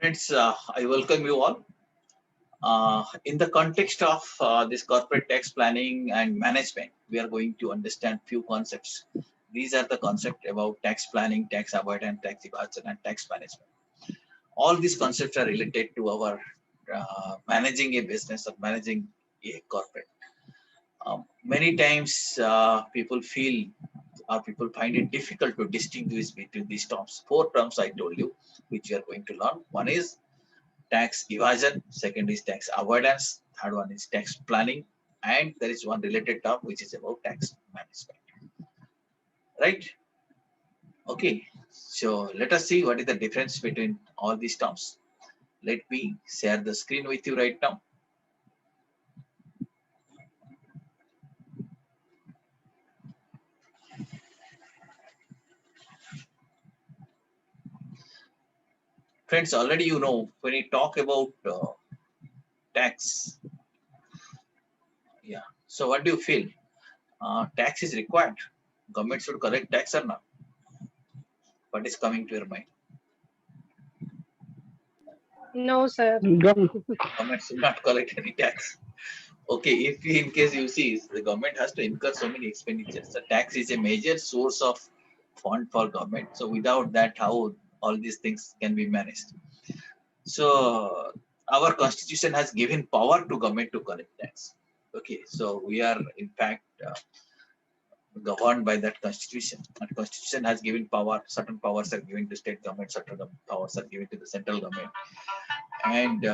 Friends, I welcome you all. In the context of this corporate tax planning and management, we are going to understand few concepts. These are the concepts about tax planning, tax avoidance, tax evasion, and tax management. All these concepts are related to our managing a business or managing a corporate. Many times people feel or people find it difficult to distinguish between these terms. Four terms I told you, which you are going to learn. One is tax evasion, second is tax avoidance, third one is tax planning, and there is one related term which is about tax management. Right? Okay. So let us see what is the difference between all these terms. Let me share the screen with you right now. Friends, already you know when we talk about tax, yeah. So what do you feel? Tax is required. Government should collect tax or not? What is coming to your mind? No, sir. Government should not collect any tax. Okay, if in case you see, the government has to incur so many expenditures. The tax is a major source of fund for government. So without that, how all these things can be managed? So our constitution has given power to government to collect tax. Okay, so we are in fact governed by that constitution. And constitution has given power. Certain powers are given to state government. Certain powers are given to the central government. And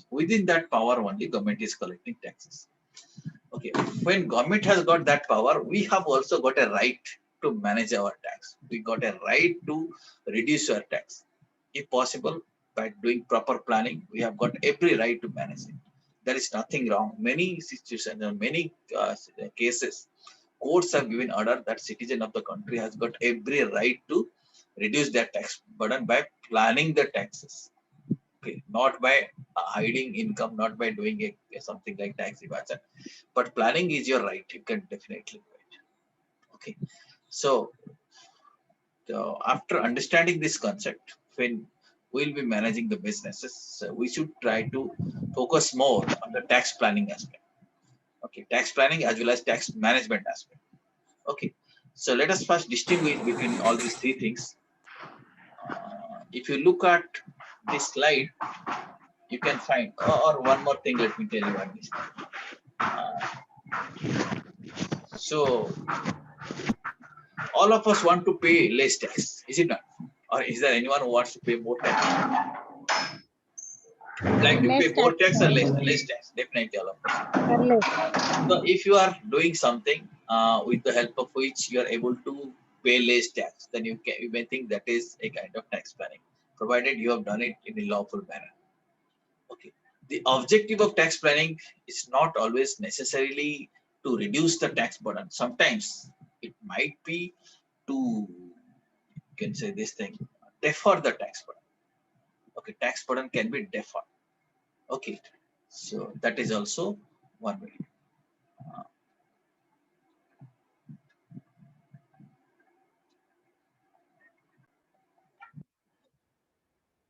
within that power only, government is collecting taxes. Okay, when government has got that power, we have also got a right to manage our tax. We got a right to reduce our tax. If possible, by doing proper planning, we have got every right to manage it. There is nothing wrong. Many situations, many cases, courts have given order that citizen of the country has got every right to reduce their tax burden by planning the taxes. Okay, not by hiding income, not by doing something like tax evasion, but planning is your right. You can definitely do it. Okay, so after understanding this concept, when we'll be managing the businesses, we should try to focus more on the tax planning aspect. Okay, tax planning as well as tax management aspect. Okay, so let us first distinguish between all these three things. If you look at this slide, you can find, or one more thing, let me tell you on this. So all of us want to pay less tax, is it not? Or is there anyone who wants to pay more tax? Like to pay Less more tax, tax or sir. less tax? Definitely all of us. Sir, less. So if you are doing something with the help of which you are able to pay less tax, then you may think that is a kind of tax planning, provided you have done it in a lawful manner. Okay. The objective of tax planning is not always necessarily to reduce the tax burden. Sometimes it might be to, you can say this thing, defer the tax burden. Okay, tax burden can be deferred. Okay, so that is also one way.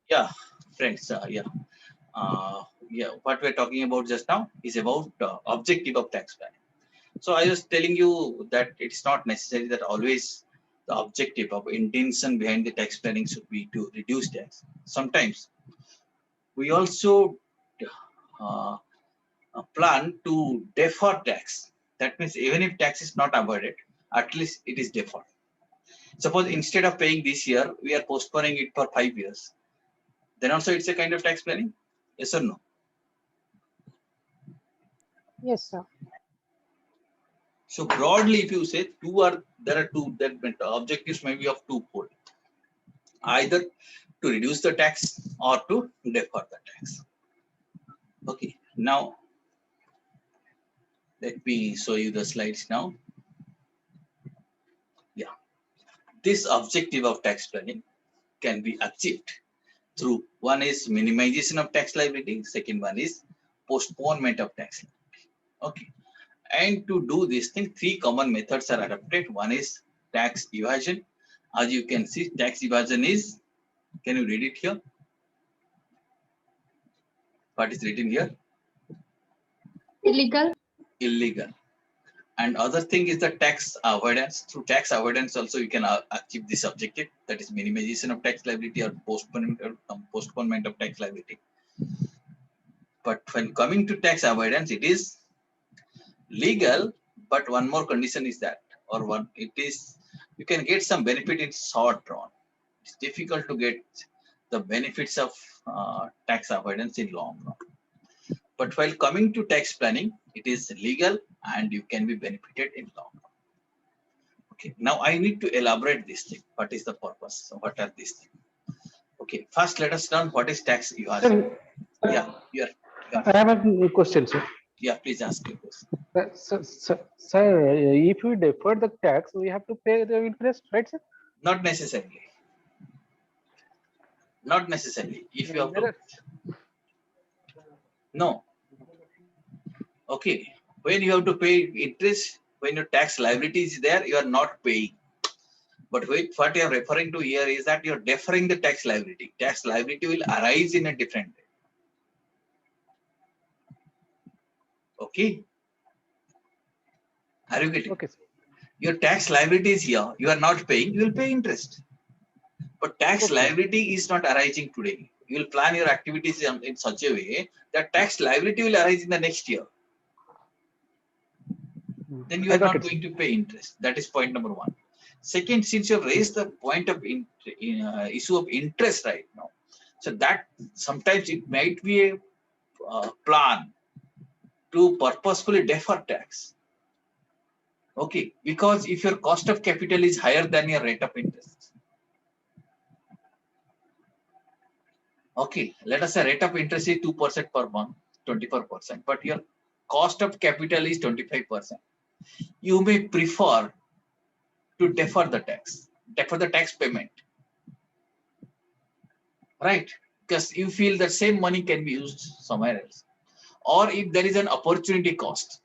Yeah, friends, what we're talking about just now is about objective of tax planning. So I was telling you that it's not necessary that always the objective of intention behind the tax planning should be to reduce tax. Sometimes we also uh, plan to defer tax. That means even if tax is not avoided, at least it is deferred. Suppose instead of paying this year, we are postponing it for 5 years. Then also it's a kind of tax planning. Yes or no? Yes, sir. So broadly, if you say there are two that objectives may be of twofold, either to reduce the tax or to defer the tax. Okay, now let me show you the slides now. Yeah, this objective of tax planning can be achieved through one is minimization of tax liability, second one is postponement of tax liability. Okay, and to do this thing, three common methods are adopted. One is tax evasion. As you can see, tax evasion is Can you read it here? What is written here? Illegal. Illegal. And other thing is the tax avoidance. Through tax avoidance also you can achieve this objective, that is minimization of tax liability or postponement of tax liability. But when coming to tax avoidance, it is legal, but one more condition is that, or one, it is, you can get some benefit in short run. It's difficult to get the benefits of tax avoidance in long run. But while coming to tax planning, it is legal and you can be benefited in long run. Okay, now I need to elaborate this thing. What is the purpose? So what are these things? Okay, first let us learn what is tax evasion. Yeah, I have a question, sir. Yeah, please ask your question. Sir, if we defer the tax, we have to pay the interest, right, sir? Not necessarily. Not necessarily. If you have to, no. Okay, when you have to pay interest, when your tax liability is there, you are not paying. But what you are referring to here is that you are deferring the tax liability. Tax liability will arise in a different way. Okay. Are you getting? Okay, sir. Your tax liability is here. You are not paying. You will pay interest. But tax liability is not arising today. You will plan your activities in such a way that tax liability will arise in the next year. Then you are not going to pay interest. That is point number one. Second, since you have raised the point of issue of interest right now, so that sometimes it might be a plan to purposefully defer tax. Okay, because if your cost of capital is higher than your rate of interest. Okay, let us say rate of interest is 2% per month, 24%, but your cost of capital is 25%. You may prefer to defer the tax payment, right? Because you feel the same money can be used somewhere else. Or if there is an opportunity cost,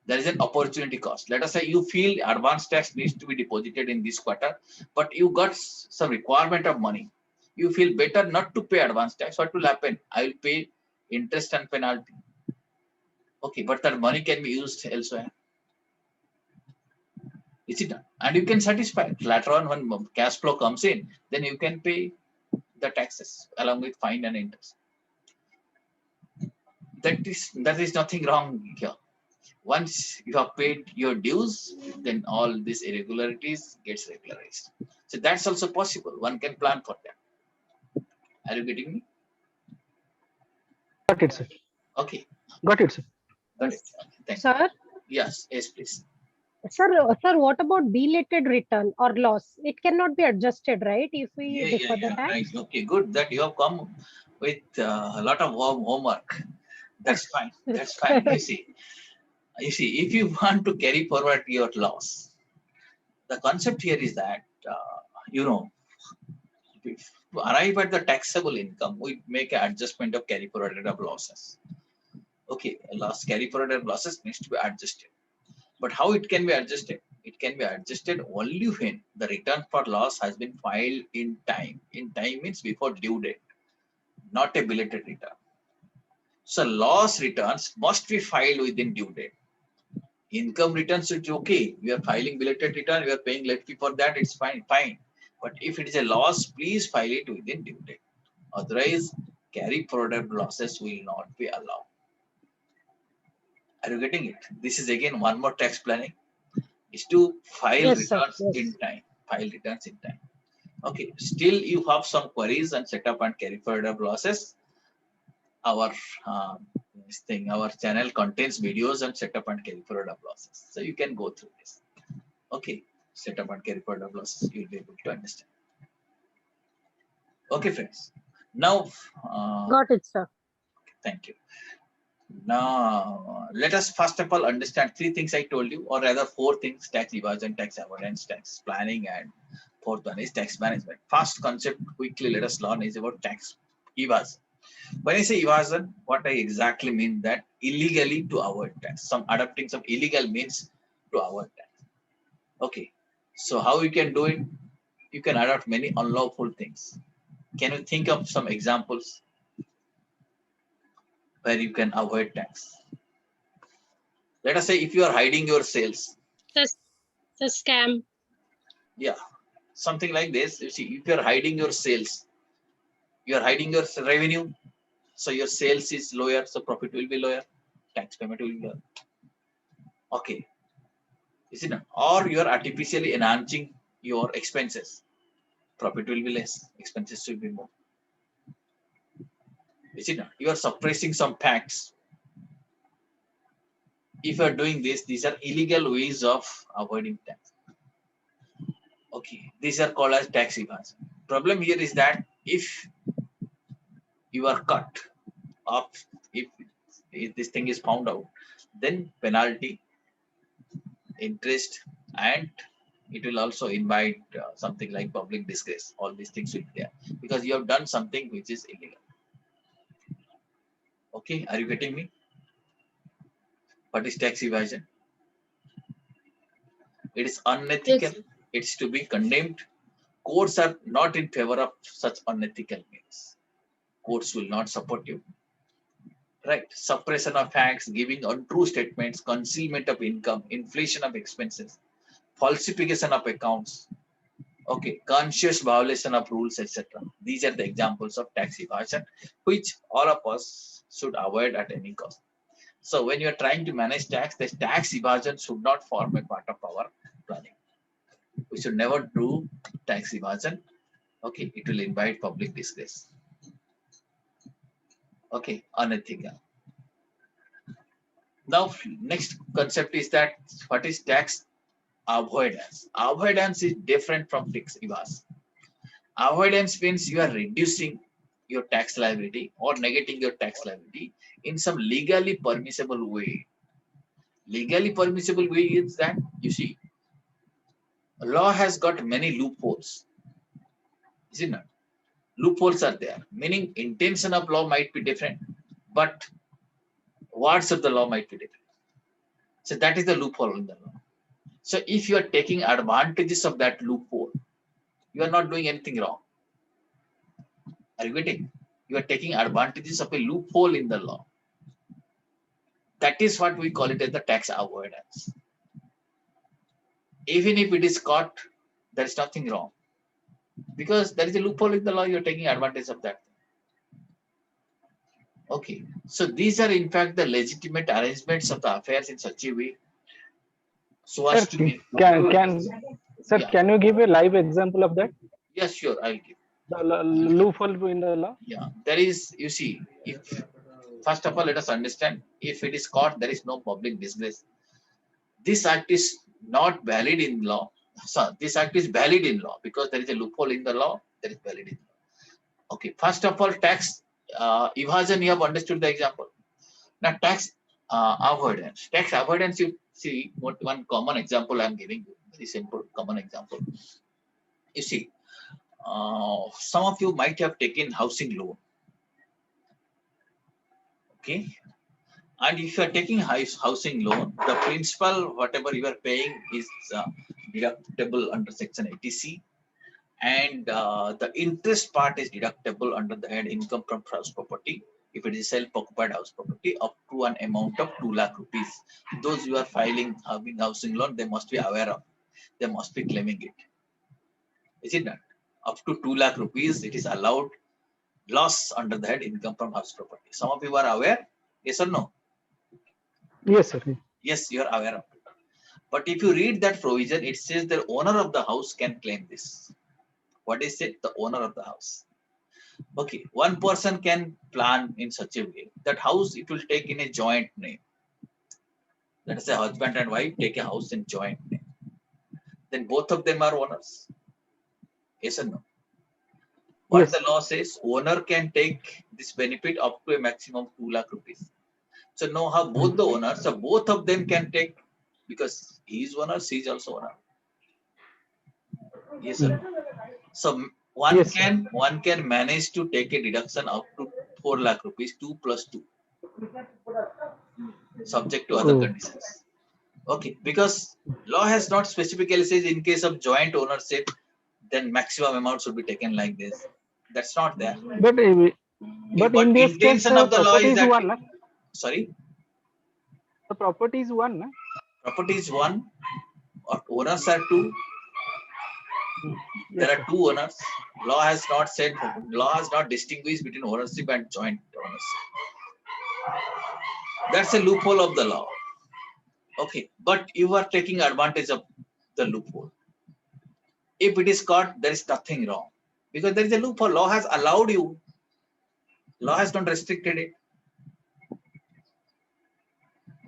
let us say you feel advance tax needs to be deposited in this quarter, but you got some requirement of money. You feel better not to pay advance tax. What will happen? I will pay interest and penalty. Okay, but that money can be used elsewhere. Is it done? And you can satisfy later on when cash flow comes in, then you can pay the taxes along with fine and interest. That is nothing wrong here. Once you have paid your dues, then all these irregularities gets regularized. So that's also possible. One can plan for that. Are you getting me? Got it, sir. Okay. Got it, sir. Got it. Thank you. Sir, Yes, please. sir, what about belated return or loss? It cannot be adjusted, right? If we defer the tax. Right. Okay, good that you have come with a lot of homework. That's fine. That's fine. You see, if you want to carry forward your loss, the concept here is that, to arrive at the taxable income, we make an adjustment of carry forward of losses. Okay, carry forward of losses needs to be adjusted. But how it can be adjusted? It can be adjusted only when the return for loss has been filed in time. In time means before due date, not a belated return. So loss returns must be filed within due date. Income returns, it's okay. We are filing belated return, we are paying late fee for that, it's fine. But if it is a loss, please file it within due date. Otherwise, carry forward losses will not be allowed. Are you getting it? This is again one more tax planning, is to file returns in time. Okay, still you have some queries and setup and carry forward of losses. Our channel contains videos and setup and carry forward of losses. So you can go through this. Okay, setup and carry forward of losses, you'll be able to understand. Okay, friends. Now, got it, sir. Thank you. Now, let us first of all understand three things I told you, or rather four things: tax evasion, tax avoidance, tax planning, and fourth one is tax management. First concept quickly let us learn is about tax evasion. When I say evasion, what I exactly mean that illegally to avoid tax. Adopting some illegal means to avoid tax. Okay, so how we can do it? you can adopt many unlawful things. Can you think of some examples where you can avoid tax? Let us say if you are hiding your sales. The scam. Yeah, something like this. You see, if you are hiding your sales, you are hiding your revenue, so your sales is lower, so profit will be lower, tax payment will be lower. Okay, is it not? Or you are artificially enhancing your expenses, profit will be less, expenses will be more. Is it not? You are suppressing some facts. If you are doing this, these are illegal ways of avoiding tax. Okay, these are called as tax evasion. Problem here is that if you are cut off, if this thing is found out, then penalty, interest, and it will also invite something like public disgrace. All these things will be there because you have done something which is illegal. Okay, are you getting me? What is tax evasion? It is unethical. Yes. It's to be condemned. Courts are not in favor of such unethical means. Courts will not support you. Right? Suppression of facts, giving untrue statements, concealment of income, inflation of expenses, falsification of accounts. Okay, conscious violation of rules, etc. These are the examples of tax evasion, which all of us should avoid at any cost. So when you are trying to manage tax, the tax evasion should not form a part of our planning. We should never do tax evasion. Okay, it will invite public disgrace. Okay, unethical. Now, next concept is that what is tax avoidance? Avoidance is different from tax evasion. Avoidance means you are reducing your tax liability or negating your tax liability in some legally permissible way. Legally permissible way is that, you see, law has got many loopholes. Is it not? Loopholes are there, meaning intention of law might be different, but words of the law might be different. So that is the loophole in the law. So if you are taking advantages of that loophole, you are not doing anything wrong. Are you getting? You are taking advantages of a loophole in the law. That is what we call it as the tax avoidance. Even if it is caught, there is nothing wrong. Because there is a loophole in the law, you are taking advantage of that. Okay, so these are in fact the legitimate arrangements of the affairs in such a way so as to be. Sir, Yeah. can you give a live example of that? Yes, sure, I'll give. The loophole in the law. Yeah, there is, you see, if first of all, let us understand, if it is caught, there is no public disgrace. This act is not valid in law. So this act is valid in law because there is a loophole in the law, there is valid in law. Okay, first of all, tax evasion, you have understood the example. Now, tax avoidance. Tax avoidance, you see, one common example I'm giving you, very simple common example. You see, some of you might have taken housing loan. Okay, and if you are taking housing loan, the principal, whatever you are paying, is deductible under Section 80C, and the interest part is deductible under the head income from house property. If it is self-occupied house property, up to an amount of 2 lakh rupees. Those who are filing housing loan, they must be aware of. They must be claiming it. Is it not? Up to 2 lakh rupees, it is allowed loss under the head income from house property. Some of you are aware? Yes or no? Yes, sir. Yes, you are aware of it. But if you read that provision, it says the owner of the house can claim this. What is it? The owner of the house. Okay, one person can plan in such a way that house it will take in a joint name. Let us say husband and wife take a house in joint name. Then both of them are owners. Yes or no? What Yes. the law says, owner can take this benefit up to a maximum of 2 lakh rupees. So now how both the owners, so both of them can take, because he is owner, she is also owner. Yes sir. So one can manage to take a deduction up to 4 lakh rupees, 2 plus 2, subject to other conditions. Okay, because law has not specifically says in case of joint ownership, then maximum amount should be taken like this. That's not there. But But in this case, intention of the law property is is that, one. Na? sorry, The property is one. Na? property is one, or owners are two. Yes, There sir. are two owners. Law has not distinguished between ownership and joint ownership. That's a loophole of the law. Okay, but you are taking advantage of the loophole. If it is caught, there is nothing wrong, because there is a loophole. Law has allowed you. Law has not restricted it.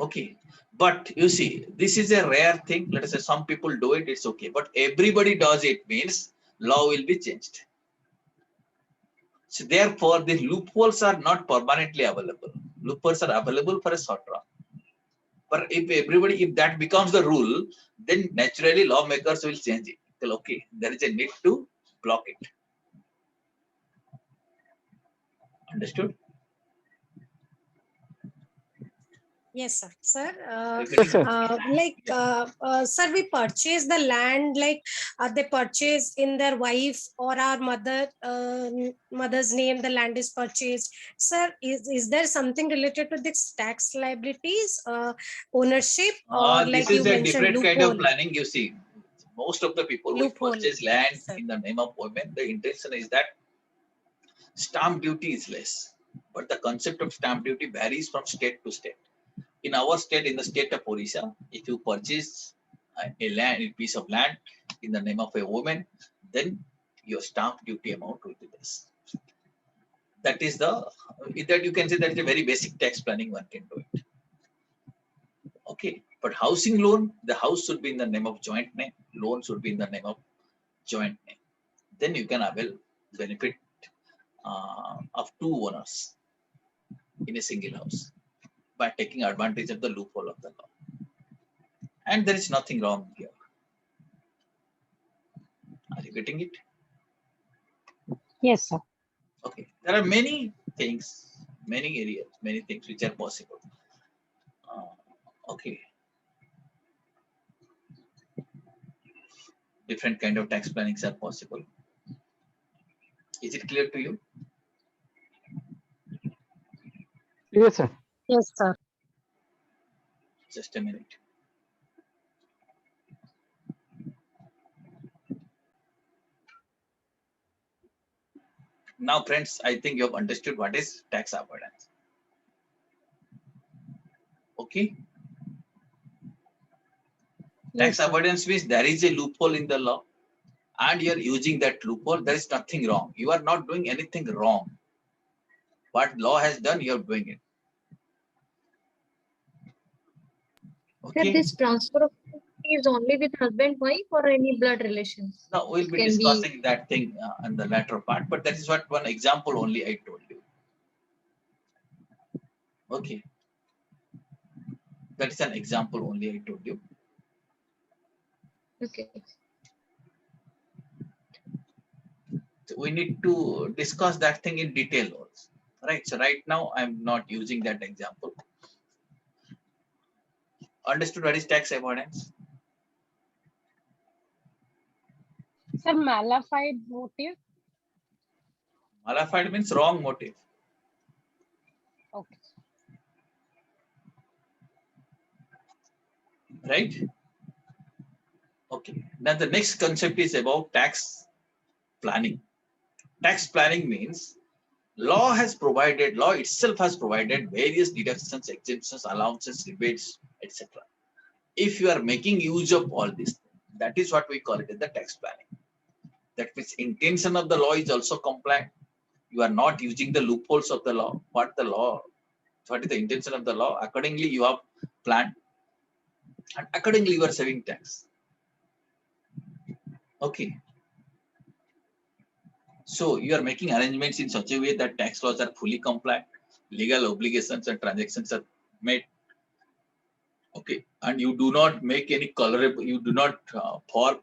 Okay, but you see, this is a rare thing. Let us say some people do it, it's okay. But everybody does it means law will be changed. So therefore, the loopholes are not permanently available. Loopholes are available for a short run. But if that becomes the rule, then naturally lawmakers will change it. Well, okay, there is a need to block it. Understood? Yes, sir. Sir, Yes, sir. sir, we purchase the land, they purchase in their wife or our mother's name, the land is purchased. Sir, is there something related to this tax liabilities, ownership, or This like is you a mentioned, different kind of loophole? planning. You see, most of the people who Loophole, purchase land sir. in the name of women, the intention is that stamp duty is less. But the concept of stamp duty varies from state to state. In our state, in the state of Odisha, if you purchase a piece of land in the name of a woman, then your stamp duty amount will be less. That is that you can say that is a very basic tax planning one can do it. Okay, but housing loan, the house should be in the name of joint name, loan should be in the name of joint name. Then you can avail benefit of two owners in a single house by taking advantage of the loophole of the law. And there is nothing wrong here. Are you getting it? Yes, sir. Okay. There are many things, many areas, many things which are possible. Okay. Different kind of tax plannings are possible. Is it clear to you? Yes, sir. Yes, sir. Just a minute. Now, friends, I think you have understood what is tax avoidance. Okay. Tax Yes, sir. avoidance means there is a loophole in the law and you are using that loophole. There is nothing wrong. You are not doing anything wrong. What law has done, you are doing it. Sir, Okay. this transfer of property is only with husband, wife, or any blood relations? Now we'll be discussing that thing in the latter part, but that is what one example only I told you. Okay. That is an example only I told you. Okay. So we need to discuss that thing in detail also. Right. So right now I'm not using that example. Understood what is tax avoidance? Sir, malified motive. Malified means wrong motive. Okay. Right? Okay. Now the next concept is about tax planning. Tax planning means law itself has provided various deductions, exemptions, allowances, rebates, etc. If you are making use of all this, that is what we call it as the tax planning. That means intention of the law is also compliant. You are not using the loopholes of the law. What is the intention of the law? Accordingly, you have planned, and accordingly, you are saving tax. Okay. So you are making arrangements in such a way that tax laws are fully compliant, legal obligations and transactions are made. Okay, and you do not make any colorable. You do not for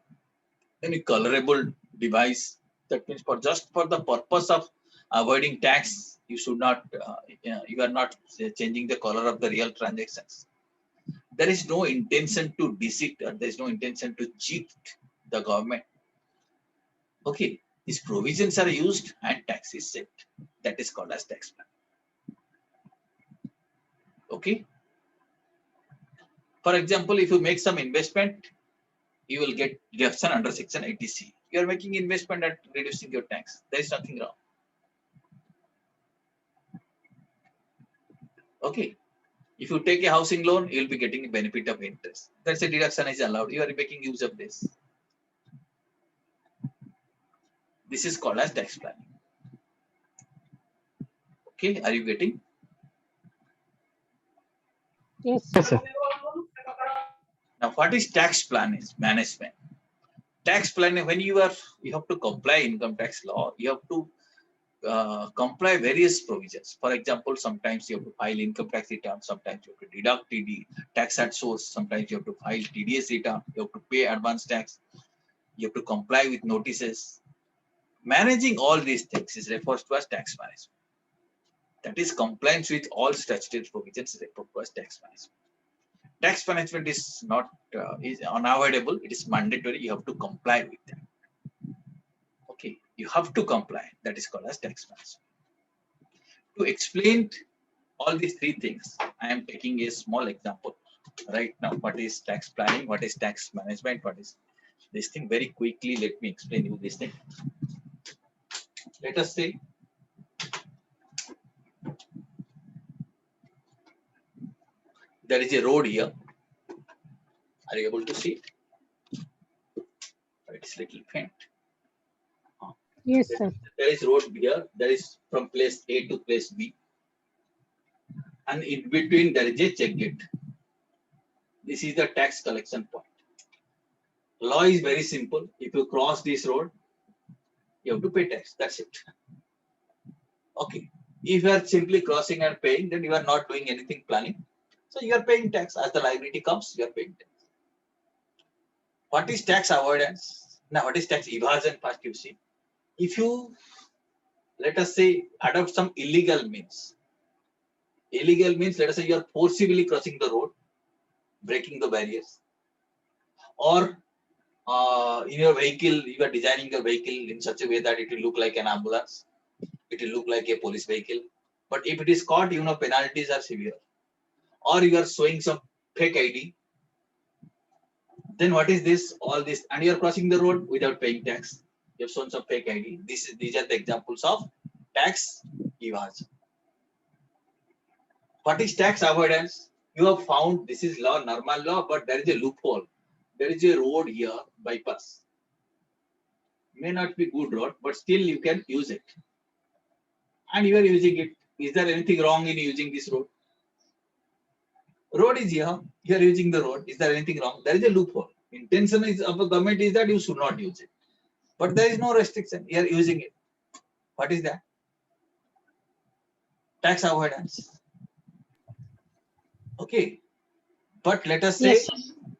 any colorable device. That means just for the purpose of avoiding tax, you should not. You are not changing the color of the real transactions. There is no intention to deceive. There is no intention to cheat the government. Okay, these provisions are used and tax is set. That is called as tax plan. Okay. For example, if you make some investment, you will get deduction under section 80C. You are making investment at reducing your tax. There is nothing wrong. Okay. If you take a housing loan, you will be getting a benefit of interest. That's a deduction is allowed. You are making use of this. This is called as tax planning. Okay, are you getting? Yes. Yes, sir. Now, what is tax planning management? Tax planning, when you have to comply income tax law, you have to comply various provisions. For example, sometimes you have to file income tax return, sometimes you have to deduct TD, tax at source, sometimes you have to file TDS return, you have to pay advance tax, you have to comply with notices. Managing all these things is referred to as tax management. That is compliance with all statutory provisions is referred to as tax management. Tax management is not is unavoidable, it is mandatory, you have to comply with that. Okay, you have to comply, that is called as tax management. To explain all these three things, I am taking a small example right now. What is tax planning? What is tax management? What is this thing? Very quickly, let me explain you this thing. Let us say there is a road here. Are you able to see it? It's little faint. Yes, sir. There is road here. There is from place A to place B. And in between there is a check gate. This is the tax collection point. Law is very simple. If you cross this road, you have to pay tax. That's it. Okay. If you are simply crossing and paying, then you are not doing anything planning. So you are paying tax. As the liability comes, you are paying tax. What is tax avoidance? Now, what is tax evasion? First, you see. If you, let us say, adopt some illegal means. Illegal means, let us say, you are forcibly crossing the road, breaking the barriers, or in your vehicle, you are designing your vehicle in such a way that it will look like an ambulance, it will look like a police vehicle. But if it is caught, penalties are severe. Or you are showing some fake ID, then what is this? All this, and you are crossing the road without paying tax. You have shown some fake ID. These are the examples of tax evasion. What is tax avoidance? You have found this is law, normal law, but there is a loophole. There is a road here, bypass. May not be good road, but still you can use it. And you are using it. Is there anything wrong in using this road? Road is here. You are using the road. Is there anything wrong? There is a loophole. Intention is of the government is that you should not use it. But there is no restriction. You are using it. What is that? Tax avoidance. Okay. But let us say Yes.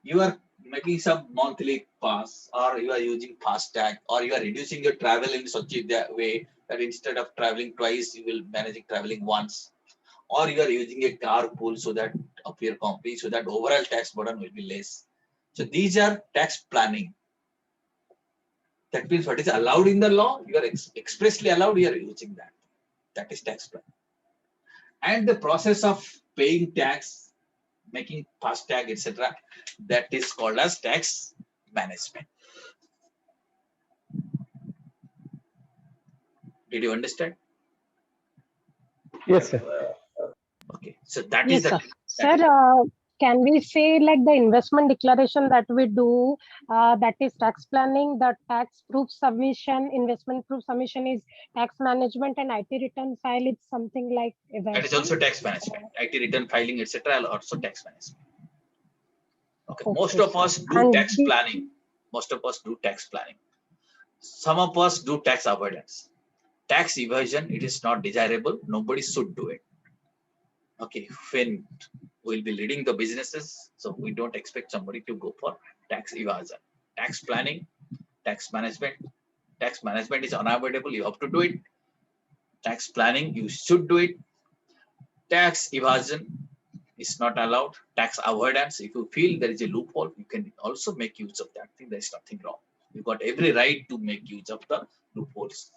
you are making some monthly pass, or you are using FASTag, or you are reducing your travel in such a way that instead of traveling twice, you will manage traveling once, or you are using a carpool so that of your company, so that overall tax burden will be less. So these are tax planning. That means what is allowed in the law, you are expressly allowed, you are using that. That is tax plan. And the process of paying tax, making FASTag, etc., that is called as tax management. Did you understand? Yes, sir. Okay, so that is Yes, the sir. that Sir, can we say like the investment declaration that we do, that is tax planning, the tax proof submission, investment proof submission is tax management, and IT return file is something like that is evasion? also tax management. IT return filing, etc., are also tax management. Okay, most Okay, of sir. us do And tax planning. Most of us do tax planning. Some of us do tax avoidance. Tax evasion, it is not desirable. Nobody should do it. Okay, when we'll be leading the businesses, so we don't expect somebody to go for tax evasion. Tax planning, tax management. Tax management is unavoidable. You have to do it. Tax planning, you should do it. Tax evasion is not allowed. Tax avoidance, if you feel there is a loophole, you can also make use of that thing. There is nothing wrong. You got every right to make use of the loopholes.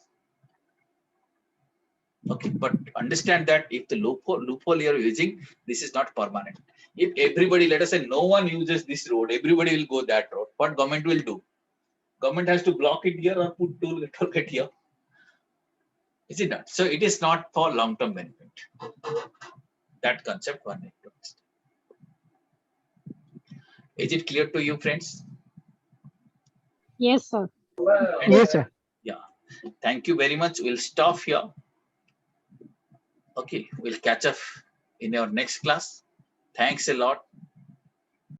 Okay, but understand that if the loophole you are using, this is not permanent. If everybody, let us say, no one uses this road, everybody will go that road. What government will do? Government has to block it here or put toll gate here. Is it not? So it is not for long-term benefit. That concept one need to understand. Is it clear to you, friends? Yes, sir. Yes, sir. Yeah. Thank you very much. We'll stop here. Okay, we'll catch up in our next class. Thanks a lot.